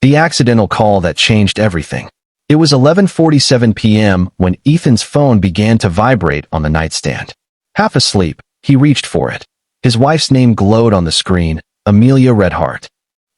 The accidental call that changed everything. It was 11:47 p.m. when Ethan's phone began to vibrate on the nightstand. Half asleep, he reached for it. His wife's name glowed on the screen, Amelia Redhart.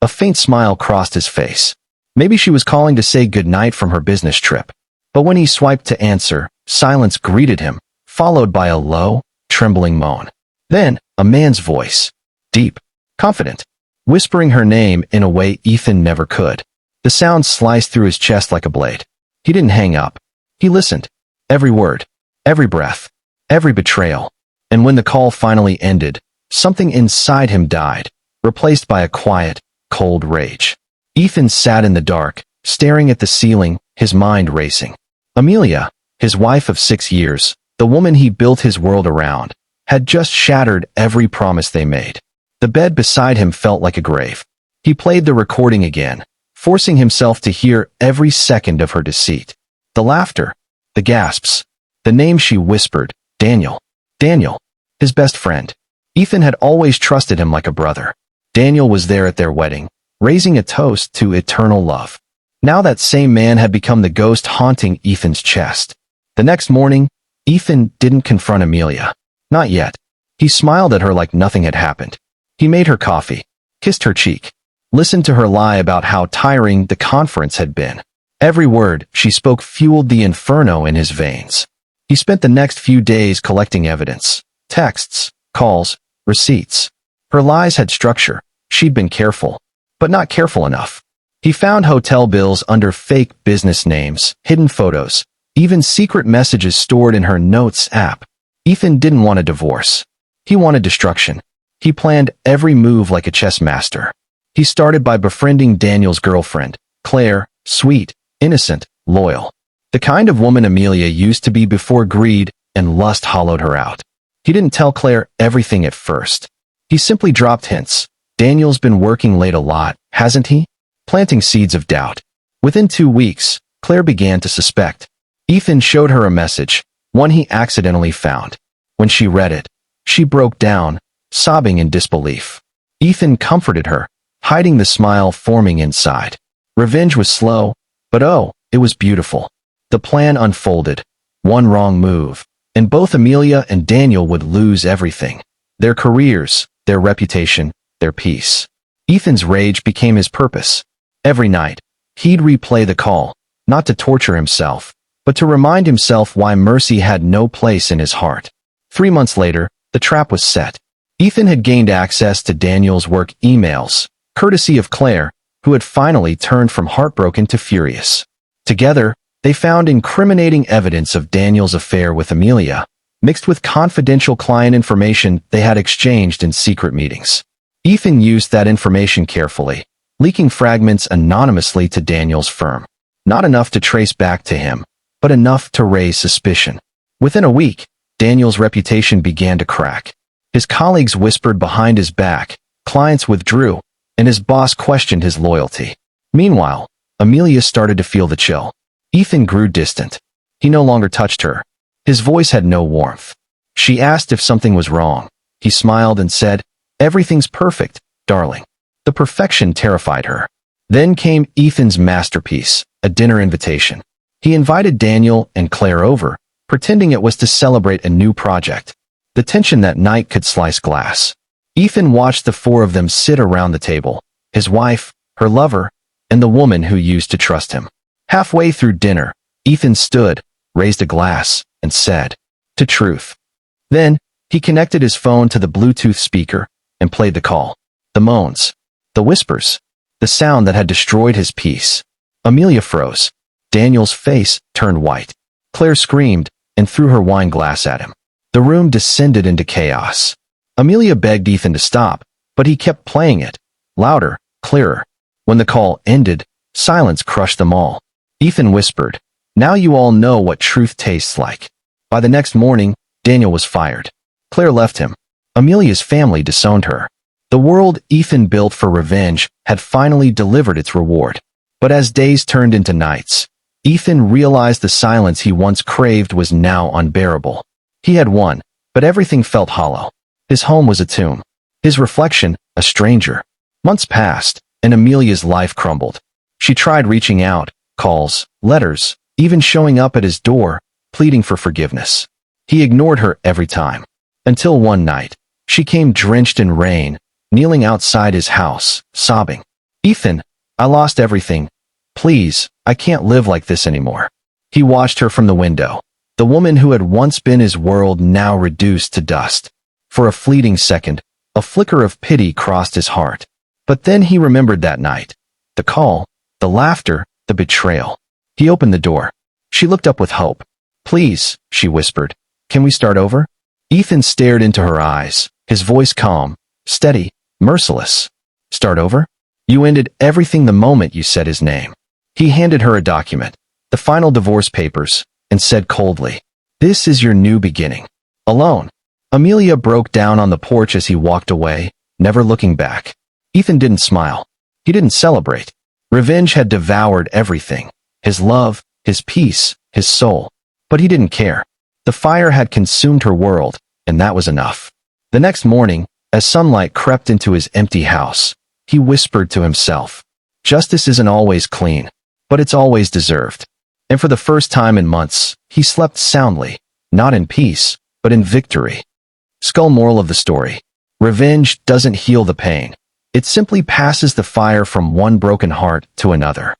A faint smile crossed his face. Maybe she was calling to say goodnight from her business trip. But when he swiped to answer, silence greeted him, followed by a low, trembling moan. Then, a man's voice. Deep, confident, whispering her name in a way Ethan never could. The sound sliced through his chest like a blade. He didn't hang up. He listened. Every word, every breath, every betrayal. And when the call finally ended, something inside him died, replaced by a quiet, cold rage. Ethan sat in the dark, staring at the ceiling, his mind racing. Amelia, his wife of 6 years, the woman he built his world around, had just shattered every promise they made. The bed beside him felt like a grave. He played the recording again, forcing himself to hear every second of her deceit. The laughter, the gasps, the name she whispered, Daniel. Daniel, his best friend. Ethan had always trusted him like a brother. Daniel was there at their wedding, raising a toast to eternal love. Now that same man had become the ghost haunting Ethan's chest. The next morning, Ethan didn't confront Amelia. Not yet. He smiled at her like nothing had happened. He made her coffee, kissed her cheek, listened to her lie about how tiring the conference had been. Every word she spoke fueled the inferno in his veins. He spent the next few days collecting evidence, texts, calls, receipts. Her lies had structure. She'd been careful, but not careful enough. He found hotel bills under fake business names, hidden photos, even secret messages stored in her notes app. Ethan didn't want a divorce. He wanted destruction. He planned every move like a chess master. He started by befriending Daniel's girlfriend, Claire, sweet, innocent, loyal. The kind of woman Amelia used to be before greed and lust hollowed her out. He didn't tell Claire everything at first. He simply dropped hints. Daniel's been working late a lot, hasn't he? Planting seeds of doubt. Within 2 weeks, Claire began to suspect. Ethan showed her a message, one he accidentally found. When she read it, she broke down, sobbing in disbelief. Ethan comforted her, hiding the smile forming inside. Revenge was slow, but oh, it was beautiful. The plan unfolded. One wrong move, and both Amelia and Daniel would lose everything. Their careers, their reputation, their peace. Ethan's rage became his purpose. Every night, he'd replay the call, not to torture himself, but to remind himself why mercy had no place in his heart. 3 months later, the trap was set. Ethan had gained access to Daniel's work emails, courtesy of Claire, who had finally turned from heartbroken to furious. Together, they found incriminating evidence of Daniel's affair with Amelia, mixed with confidential client information they had exchanged in secret meetings. Ethan used that information carefully, leaking fragments anonymously to Daniel's firm. Not enough to trace back to him, but enough to raise suspicion. Within a week, Daniel's reputation began to crack. His colleagues whispered behind his back, clients withdrew, and his boss questioned his loyalty. Meanwhile, Amelia started to feel the chill. Ethan grew distant. He no longer touched her. His voice had no warmth. She asked if something was wrong. He smiled and said, "Everything's perfect, darling." The perfection terrified her. Then came Ethan's masterpiece, a dinner invitation. He invited Daniel and Claire over, pretending it was to celebrate a new project. The tension that night could slice glass. Ethan watched the 4 of them sit around the table, his wife, her lover, and the woman who used to trust him. Halfway through dinner, Ethan stood, raised a glass, and said, "To truth." Then, he connected his phone to the Bluetooth speaker and played the call. The moans, the whispers, the sound that had destroyed his peace. Amelia froze. Daniel's face turned white. Claire screamed and threw her wine glass at him. The room descended into chaos. Amelia begged Ethan to stop, but he kept playing it, louder, clearer. When the call ended, silence crushed them all. Ethan whispered, "Now you all know what truth tastes like." By the next morning, Daniel was fired. Claire left him. Amelia's family disowned her. The world Ethan built for revenge had finally delivered its reward. But as days turned into nights, Ethan realized the silence he once craved was now unbearable. He had won, but everything felt hollow. His home was a tomb. His reflection, a stranger. Months passed, and Amelia's life crumbled. She tried reaching out, calls, letters, even showing up at his door, pleading for forgiveness. He ignored her every time. Until one night, she came drenched in rain, kneeling outside his house, sobbing. "Ethan, I lost everything. Please, I can't live like this anymore." He watched her from the window. The woman who had once been his world now reduced to dust. For a fleeting second, a flicker of pity crossed his heart. But then he remembered that night. The call, the laughter, the betrayal. He opened the door. She looked up with hope. "Please," she whispered, "can we start over?" Ethan stared into her eyes, his voice calm, steady, merciless. "Start over? You ended everything the moment you said his name." He handed her a document, the final divorce papers, and said coldly, "This is your new beginning." Alone. Amelia broke down on the porch as he walked away, never looking back. Ethan didn't smile. He didn't celebrate. Revenge had devoured everything. His love, his peace, his soul. But he didn't care. The fire had consumed her world, and that was enough. The next morning, as sunlight crept into his empty house, he whispered to himself, "Justice isn't always clean, but it's always deserved." And for the first time in months, he slept soundly, not in peace, but in victory. Skull moral of the story. Revenge doesn't heal the pain. It simply passes the fire from one broken heart to another.